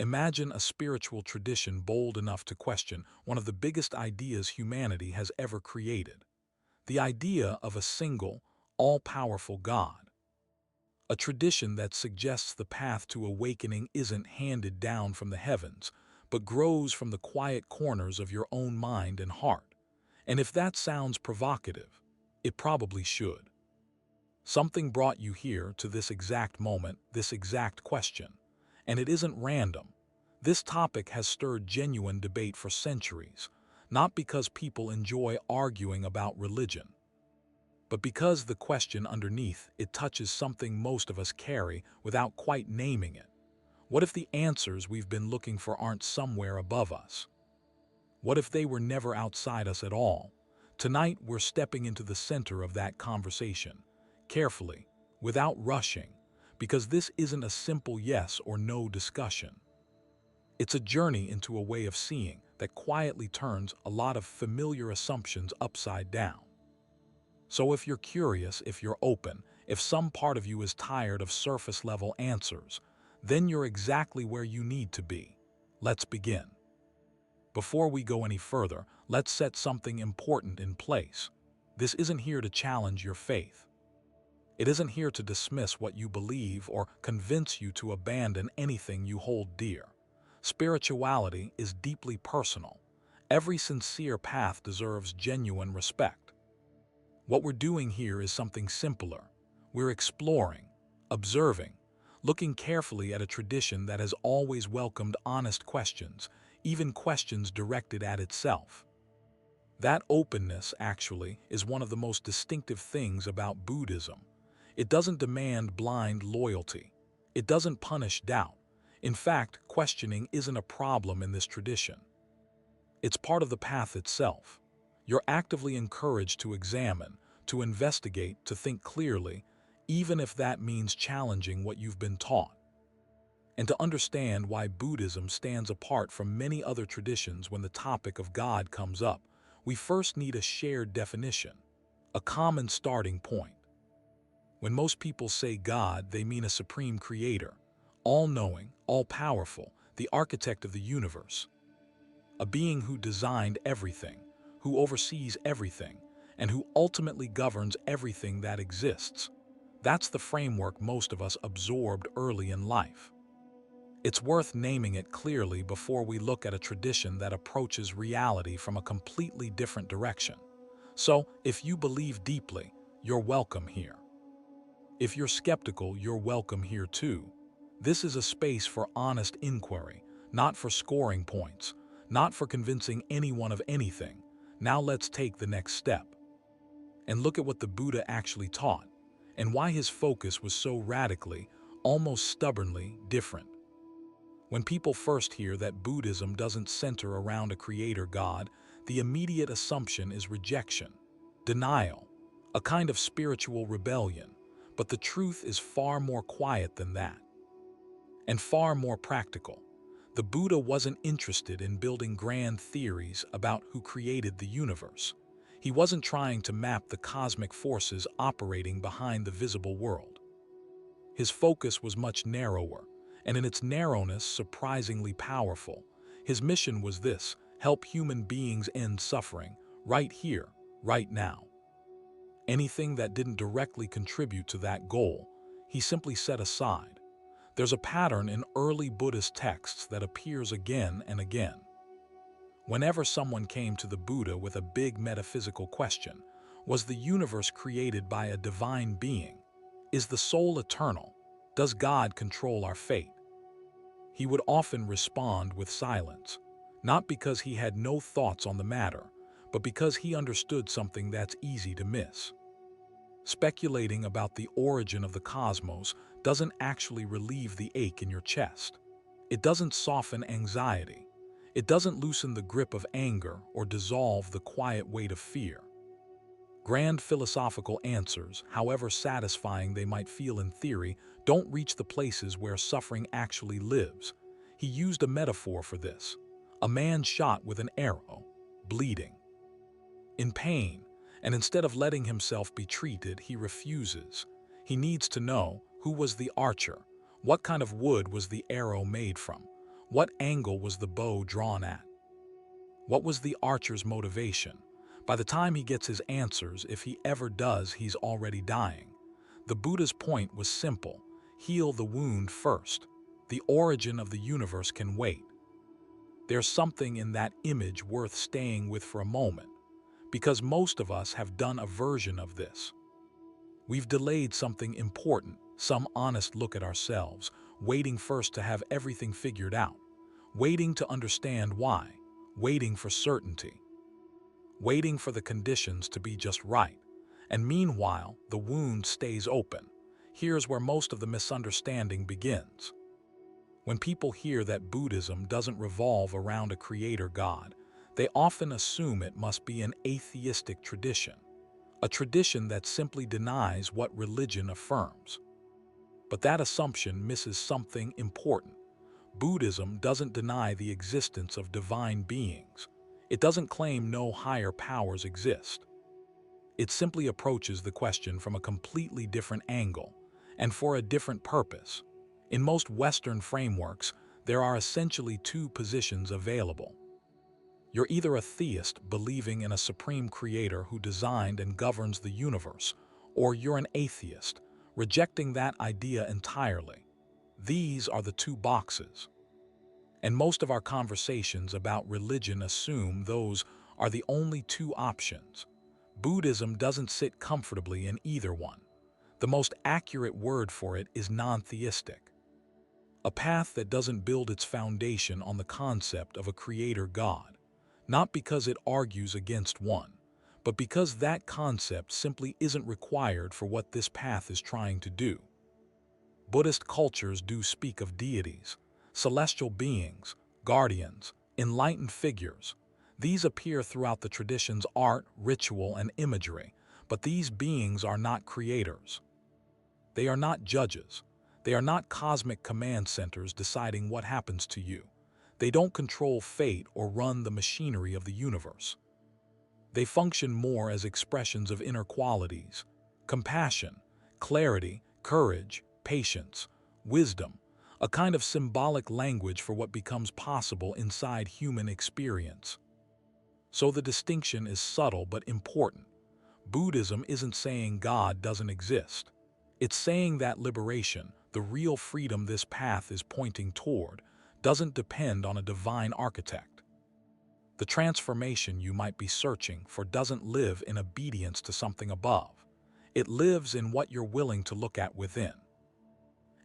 Imagine a spiritual tradition bold enough to question one of the biggest ideas humanity has ever created. The idea of a single, all-powerful God. A tradition that suggests the path to awakening isn't handed down from the heavens, but grows from the quiet corners of your own mind and heart. And if that sounds provocative, it probably should. Something brought you here to this exact moment, this exact question. And it isn't random. This topic has stirred genuine debate for centuries, not because people enjoy arguing about religion, but because the question underneath it touches something most of us carry without quite naming it. What if the answers we've been looking for aren't somewhere above us? What if they were never outside us at all? Tonight we're stepping into the center of that conversation, carefully, without rushing, because this isn't a simple yes or no discussion. It's a journey into a way of seeing that quietly turns a lot of familiar assumptions upside down. So if you're curious, if you're open, if some part of you is tired of surface-level answers, then you're exactly where you need to be. Let's begin. Before we go any further, let's set something important in place. This isn't here to challenge your faith. It isn't here to dismiss what you believe or convince you to abandon anything you hold dear. Spirituality is deeply personal. Every sincere path deserves genuine respect. What we're doing here is something simpler. We're exploring, observing, looking carefully at a tradition that has always welcomed honest questions, even questions directed at itself. That openness, actually, is one of the most distinctive things about Buddhism. It doesn't demand blind loyalty. It doesn't punish doubt. In fact, questioning isn't a problem in this tradition. It's part of the path itself. You're actively encouraged to examine, to investigate, to think clearly, even if that means challenging what you've been taught. And to understand why Buddhism stands apart from many other traditions when the topic of God comes up, we first need a shared definition, a common starting point. When most people say God, they mean a supreme creator, all-knowing, all-powerful, the architect of the universe. A being who designed everything, who oversees everything, and who ultimately governs everything that exists. That's the framework most of us absorbed early in life. It's worth naming it clearly before we look at a tradition that approaches reality from a completely different direction. So, if you believe deeply, you're welcome here. If you're skeptical, you're welcome here too. This is a space for honest inquiry, not for scoring points, not for convincing anyone of anything. Now let's take the next step and look at what the Buddha actually taught and why his focus was so radically, almost stubbornly, different. When people first hear that Buddhism doesn't center around a creator God, the immediate assumption is rejection, denial, a kind of spiritual rebellion. But the truth is far more quiet than that, and far more practical. The Buddha wasn't interested in building grand theories about who created the universe. He wasn't trying to map the cosmic forces operating behind the visible world. His focus was much narrower, and in its narrowness surprisingly powerful. His mission was this: help human beings end suffering, right here, right now. Anything that didn't directly contribute to that goal, he simply set aside. There's a pattern in early Buddhist texts that appears again and again. Whenever someone came to the Buddha with a big metaphysical question, was the universe created by a divine being? Is the soul eternal? Does God control our fate? He would often respond with silence, not because he had no thoughts on the matter, but because he understood something that's easy to miss. Speculating about the origin of the cosmos doesn't actually relieve the ache in your chest. It doesn't soften anxiety. It doesn't loosen the grip of anger or dissolve the quiet weight of fear. Grand philosophical answers, however satisfying they might feel in theory, don't reach the places where suffering actually lives. He used a metaphor for this: a man shot with an arrow, bleeding, in pain, and instead of letting himself be treated, he refuses. He needs to know who was the archer, what kind of wood was the arrow made from, What angle was the bow drawn at? What was the archer's motivation? By the time he gets his answers, if he ever does, he's already dying. The Buddha's point was simple: heal the wound first. The origin of the universe can wait. There's something in that image worth staying with for a moment, because most of us have done a version of this. We've delayed something important, some honest look at ourselves, waiting first to have everything figured out, waiting to understand why, waiting for certainty, waiting for the conditions to be just right. And meanwhile, the wound stays open. Here's where most of the misunderstanding begins. When people hear that Buddhism doesn't revolve around a creator God, they often assume it must be an atheistic tradition, a tradition that simply denies what religion affirms. But that assumption misses something important. Buddhism doesn't deny the existence of divine beings. It doesn't claim no higher powers exist. It simply approaches the question from a completely different angle, and for a different purpose. In most Western frameworks, there are essentially two positions available. You're either a theist, believing in a supreme creator who designed and governs the universe, or you're an atheist, rejecting that idea entirely. These are the two boxes. And most of our conversations about religion assume those are the only two options. Buddhism doesn't sit comfortably in either one. The most accurate word for it is non-theistic, a path that doesn't build its foundation on the concept of a creator God, not because it argues against one, but because that concept simply isn't required for what this path is trying to do. Buddhist cultures do speak of deities, celestial beings, guardians, enlightened figures. These appear throughout the tradition's art, ritual, and imagery, but these beings are not creators. They are not judges. They are not cosmic command centers deciding what happens to you. They don't control fate or run the machinery of the universe. They function more as expressions of inner qualities: compassion, clarity, courage, patience, wisdom, a kind of symbolic language for what becomes possible inside human experience. So the distinction is subtle but important. Buddhism isn't saying God doesn't exist. It's saying that liberation, the real freedom this path is pointing toward, doesn't depend on a divine architect. The transformation you might be searching for doesn't live in obedience to something above. It lives in what you're willing to look at within.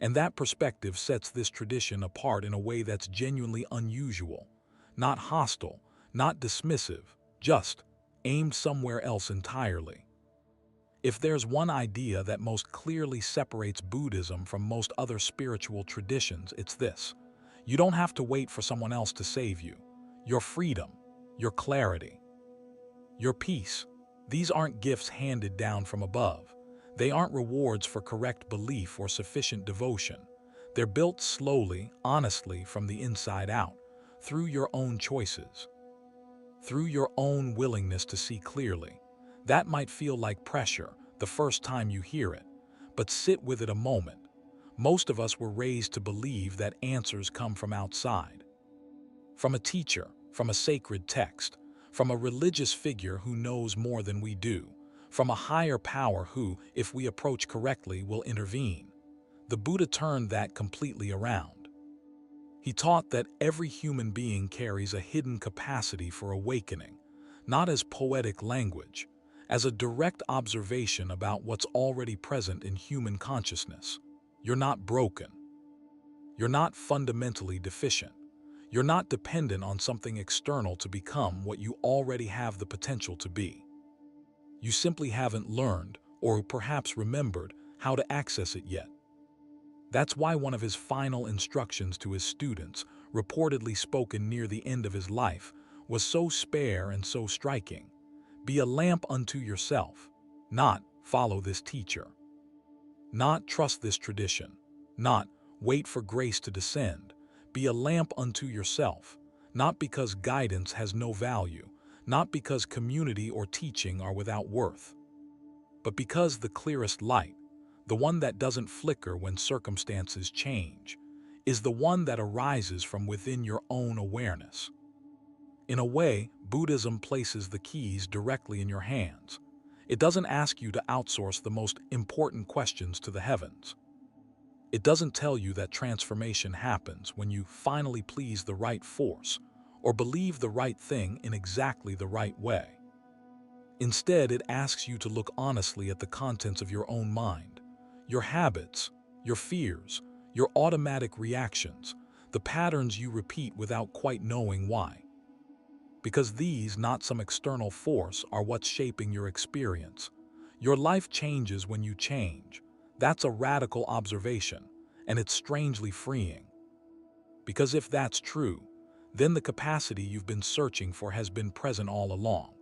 And that perspective sets this tradition apart in a way that's genuinely unusual, not hostile, not dismissive, just aimed somewhere else entirely. If there's one idea that most clearly separates Buddhism from most other spiritual traditions, it's this: you don't have to wait for someone else to save you. Your freedom, your clarity, your peace, these aren't gifts handed down from above. They aren't rewards for correct belief or sufficient devotion. They're built slowly, honestly, from the inside out, through your own choices, through your own willingness to see clearly. That might feel like pressure the first time you hear it, but sit with it a moment. Most of us were raised to believe that answers come from outside, from a teacher, from a sacred text, from a religious figure who knows more than we do, from a higher power who, if we approach correctly, will intervene. The Buddha turned that completely around. He taught that every human being carries a hidden capacity for awakening, not as poetic language, as a direct observation about what's already present in human consciousness. You're not broken. You're not fundamentally deficient. You're not dependent on something external to become what you already have the potential to be. You simply haven't learned, or perhaps remembered, how to access it yet. That's why one of his final instructions to his students, reportedly spoken near the end of his life, was so spare and so striking. Be a lamp unto yourself, not follow this teacher, not trust this tradition, not wait for grace to descend. Be a lamp unto yourself, not because guidance has no value, not because community or teaching are without worth, but because the clearest light, the one that doesn't flicker when circumstances change, is the one that arises from within your own awareness. In a way, Buddhism places the keys directly in your hands. It doesn't ask you to outsource the most important questions to the heavens. It doesn't tell you that transformation happens when you finally please the right force or believe the right thing in exactly the right way. Instead, it asks you to look honestly at the contents of your own mind, your habits, your fears, your automatic reactions, the patterns you repeat without quite knowing why. Because these, not some external force, are what's shaping your experience. Your life changes when you change. That's a radical observation, and it's strangely freeing. Because if that's true, then the capacity you've been searching for has been present all along.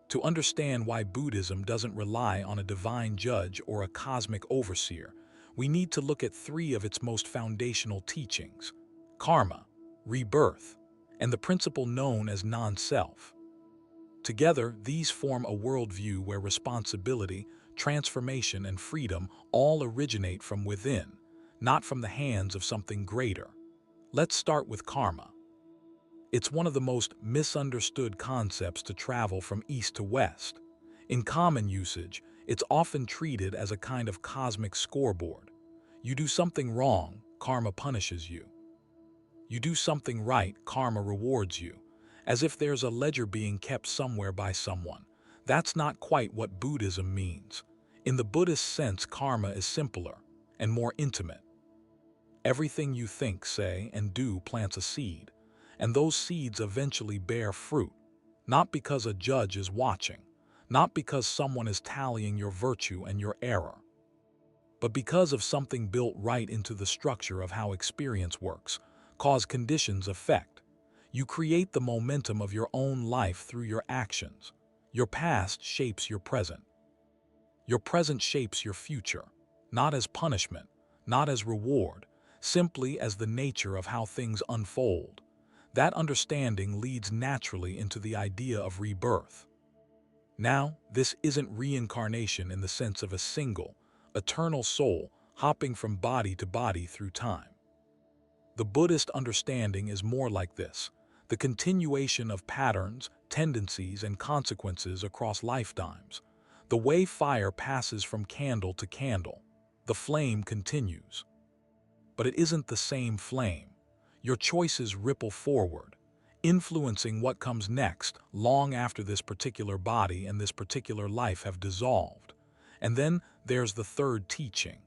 To understand why Buddhism doesn't rely on a divine judge or a cosmic overseer, we need to look at three of its most foundational teachings: karma, rebirth, and the principle known as non-self. Together, these form a worldview where responsibility, transformation, and freedom all originate from within, not from the hands of something greater. Let's start with karma. It's one of the most misunderstood concepts to travel from east to west. In common usage, it's often treated as a kind of cosmic scoreboard. You do something wrong, karma punishes you. You do something right, karma rewards you, as if there's a ledger being kept somewhere by someone. That's not quite what Buddhism means. In the Buddhist sense, karma is simpler and more intimate. Everything you think, say, and do plants a seed, and those seeds eventually bear fruit, not because a judge is watching, not because someone is tallying your virtue and your error, but because of something built right into the structure of how experience works. Cause conditions effect. You create the momentum of your own life through your actions. Your past shapes your present. Your present shapes your future, not as punishment, not as reward, simply as the nature of how things unfold. That understanding leads naturally into the idea of rebirth. Now, this isn't reincarnation in the sense of a single, eternal soul hopping from body to body through time. The Buddhist understanding is more like this: the continuation of patterns, tendencies, and consequences across lifetimes. The way fire passes from candle to candle, the flame continues. But it isn't the same flame. Your choices ripple forward, influencing what comes next long after this particular body and this particular life have dissolved. And then there's the third teaching,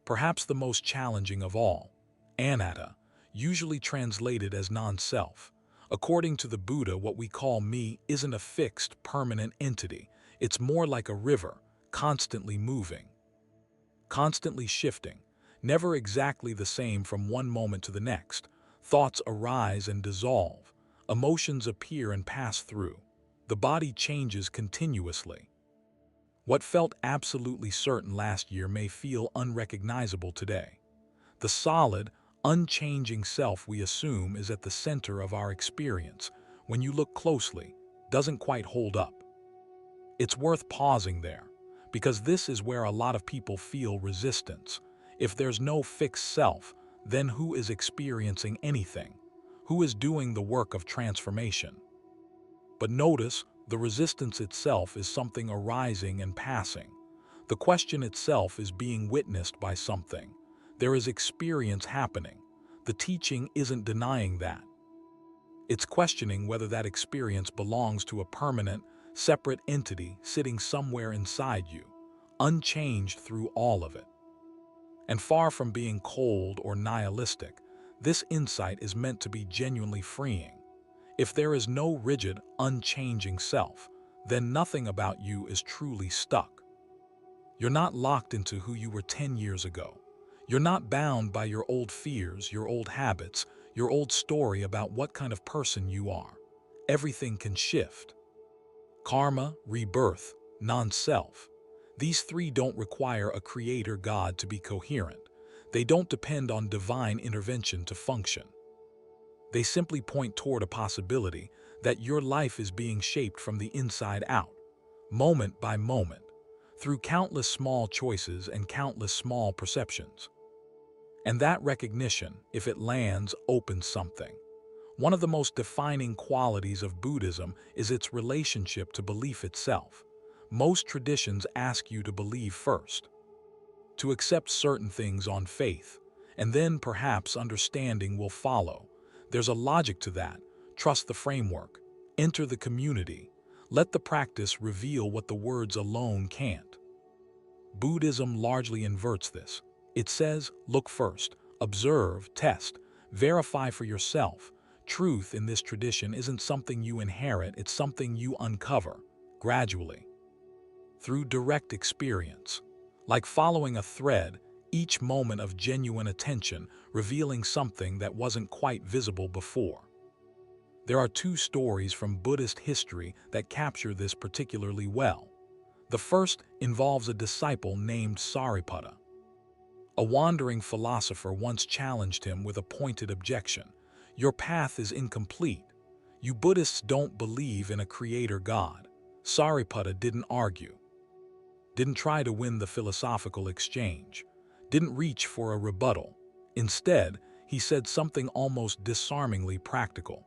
perhaps the most challenging of all: anatta, usually translated as non-self. According to the Buddha, what we call me isn't a fixed, permanent entity. It's more like a river, constantly moving, constantly shifting, never exactly the same from one moment to the next. Thoughts arise and dissolve, emotions appear and pass through. The body changes continuously. What felt absolutely certain last year may feel unrecognizable today. The solid, unchanging self we assume is at the center of our experience, when you look closely, doesn't quite hold up. It's worth pausing there, because this is where a lot of people feel resistance. If there's no fixed self, then who is experiencing anything? Who is doing the work of transformation? But notice, the resistance itself is something arising and passing. The question itself is being witnessed by something. There is experience happening. The teaching isn't denying that. It's questioning whether that experience belongs to a permanent, separate entity sitting somewhere inside you, unchanged through all of it. And far from being cold or nihilistic, this insight is meant to be genuinely freeing. If there is no rigid, unchanging self, then nothing about you is truly stuck. You're not locked into who you were 10 years ago. You're not bound by your old fears, your old habits, your old story about what kind of person you are. Everything can shift. Karma, rebirth, non-self. These three don't require a creator God to be coherent. They don't depend on divine intervention to function. They simply point toward a possibility that your life is being shaped from the inside out, moment by moment, through countless small choices and countless small perceptions. And that recognition, if it lands, opens something. One of the most defining qualities of Buddhism is its relationship to belief itself. Most traditions ask you to believe first, to accept certain things on faith, and then perhaps understanding will follow. There's a logic to that. Trust the framework. Enter the community. Let the practice reveal what the words alone can't. Buddhism largely inverts this. It says, look first, observe, test, verify for yourself. Truth in this tradition isn't something you inherit, it's something you uncover, gradually, through direct experience. Like following a thread, each moment of genuine attention revealing something that wasn't quite visible before. There are two stories from Buddhist history that capture this particularly well. The first involves a disciple named Sariputta. A wandering philosopher once challenged him with a pointed objection. Your path is incomplete. You Buddhists don't believe in a creator God. Sariputta didn't argue, didn't try to win the philosophical exchange, didn't reach for a rebuttal. Instead, he said something almost disarmingly practical.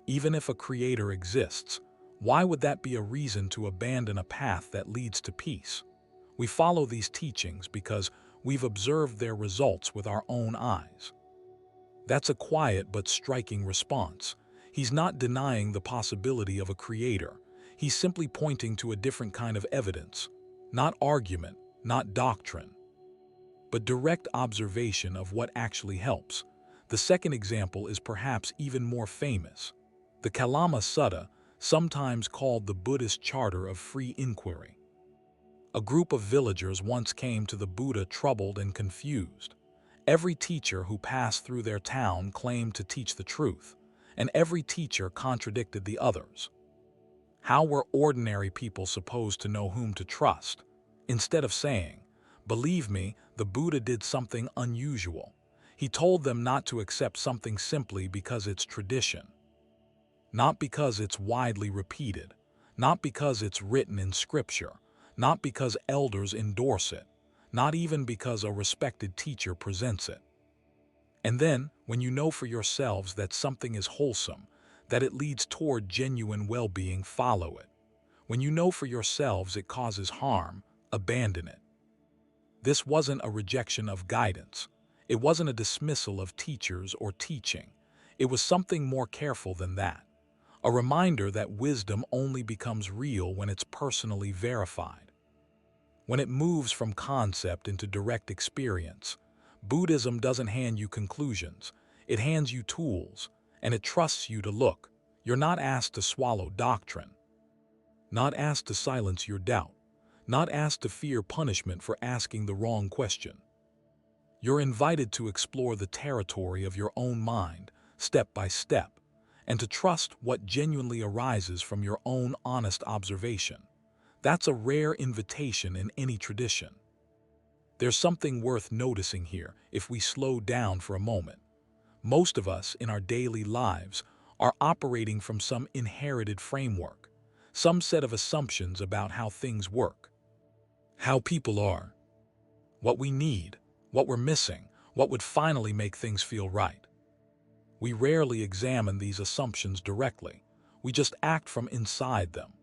Even if a creator exists, why would that be a reason to abandon a path that leads to peace? We follow these teachings because we've observed their results with our own eyes. That's a quiet but striking response. He's not denying the possibility of a creator. He's simply pointing to a different kind of evidence. Not argument, not doctrine, but direct observation of what actually helps. The second example is perhaps even more famous. The Kalama Sutta, sometimes called the Buddhist Charter of Free Inquiry. A group of villagers once came to the Buddha troubled and confused. Every teacher who passed through their town claimed to teach the truth, and every teacher contradicted the others. How were ordinary people supposed to know whom to trust? Instead of saying, "Believe me, the Buddha did something unusual," he told them not to accept something simply because it's tradition. Not because it's widely repeated, not because it's written in scripture, not because elders endorse it, not even because a respected teacher presents it. And then, when you know for yourselves that something is wholesome, that it leads toward genuine well-being, follow it. When you know for yourselves it causes harm, abandon it. This wasn't a rejection of guidance. It wasn't a dismissal of teachers or teaching. It was something more careful than that. A reminder that wisdom only becomes real when it's personally verified. When it moves from concept into direct experience, Buddhism doesn't hand you conclusions. It hands you tools, and it trusts you to look. You're not asked to swallow doctrine, not asked to silence your doubt, not asked to fear punishment for asking the wrong question. You're invited to explore the territory of your own mind, step by step, and to trust what genuinely arises from your own honest observation. That's a rare invitation in any tradition. There's something worth noticing here if we slow down for a moment. Most of us in our daily lives are operating from some inherited framework, some set of assumptions about how things work, how people are, what we need, what we're missing, what would finally make things feel right. We rarely examine these assumptions directly. We just act from inside them.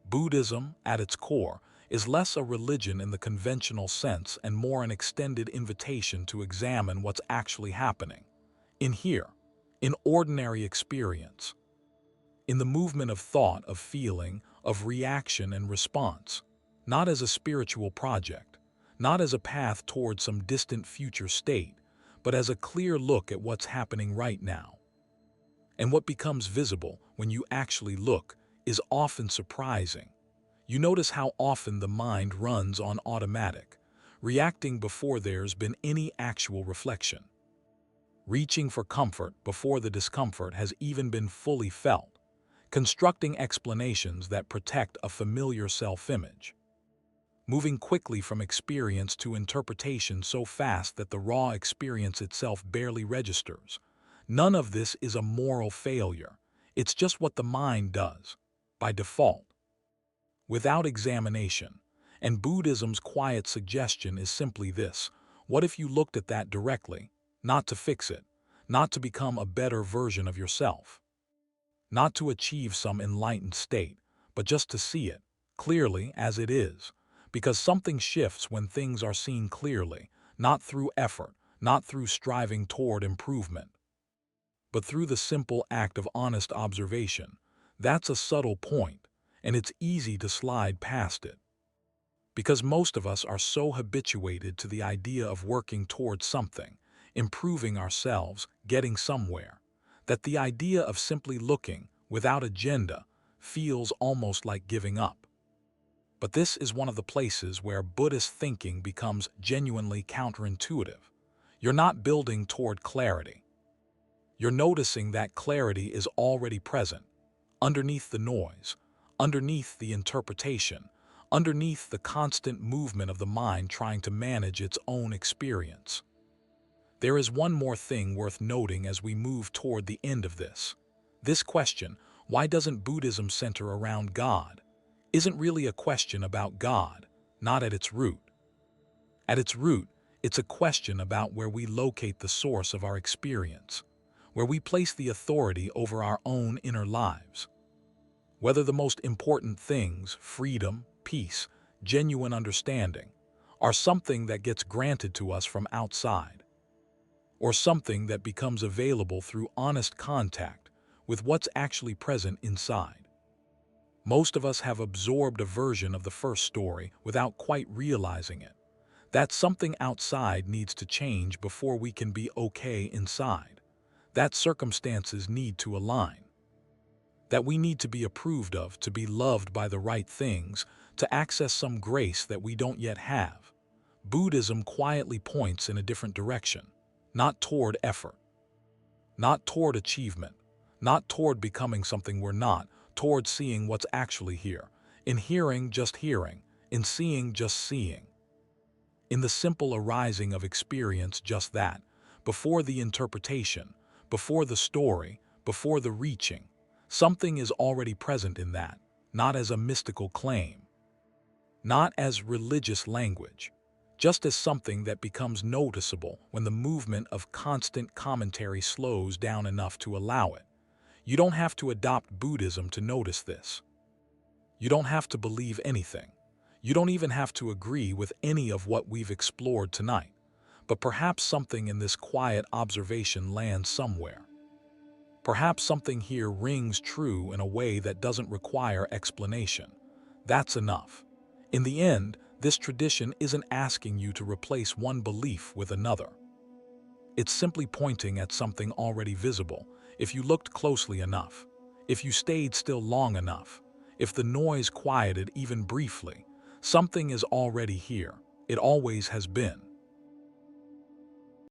Buddhism, at its core, is less a religion in the conventional sense and more an extended invitation to examine what's actually happening. In here, in ordinary experience, in the movement of thought, of feeling, of reaction and response, not as a spiritual project, not as a path toward some distant future state, but as a clear look at what's happening right now. And what becomes visible when you actually look is often surprising. You notice how often the mind runs on automatic, reacting before there's been any actual reflection, reaching for comfort before the discomfort has even been fully felt, constructing explanations that protect a familiar self-image, moving quickly from experience to interpretation so fast that the raw experience itself barely registers. None of this is a moral failure. It's just what the mind does, by default, without examination. And Buddhism's quiet suggestion is simply this: What if you looked at that directly, not to fix it, not to become a better version of yourself, not to achieve some enlightened state, but just to see it clearly as it is? Because something shifts when things are seen clearly, not through effort, not through striving toward improvement, but through the simple act of honest observation. That's a subtle point, and it's easy to slide past it. Because most of us are so habituated to the idea of working towards something, improving ourselves, getting somewhere, that the idea of simply looking, without agenda, feels almost like giving up. But this is one of the places where Buddhist thinking becomes genuinely counterintuitive. You're not building toward clarity. You're noticing that clarity is already present, underneath the noise, underneath the interpretation, underneath the constant movement of the mind trying to manage its own experience. There is one more thing worth noting as we move toward the end of this. This question, why doesn't Buddhism center around God, isn't really a question about God, not at its root. At its root, it's a question about where we locate the source of our experience, where we place the authority over our own inner lives. Whether the most important things, freedom, peace, genuine understanding, are something that gets granted to us from outside, or something that becomes available through honest contact with what's actually present inside. Most of us have absorbed a version of the first story without quite realizing it. That something outside needs to change before we can be okay inside. That circumstances need to align. That we need to be approved of, to be loved by the right things, to access some grace that we don't yet have. Buddhism quietly points in a different direction, not toward effort, not toward achievement, not toward becoming something we're not, toward seeing what's actually here, in hearing just hearing, in seeing just seeing, in the simple arising of experience just that, before the interpretation, before the story, before the reaching. Something is already present in that, not as a mystical claim, not as religious language, just as something that becomes noticeable when the movement of constant commentary slows down enough to allow it. You don't have to adopt Buddhism to notice this. You don't have to believe anything. You don't even have to agree with any of what we've explored tonight. But perhaps something in this quiet observation lands somewhere. Perhaps something here rings true in a way that doesn't require explanation. That's enough. In the end, this tradition isn't asking you to replace one belief with another. It's simply pointing at something already visible, if you looked closely enough, if you stayed still long enough, if the noise quieted even briefly. Something is already here. It always has been.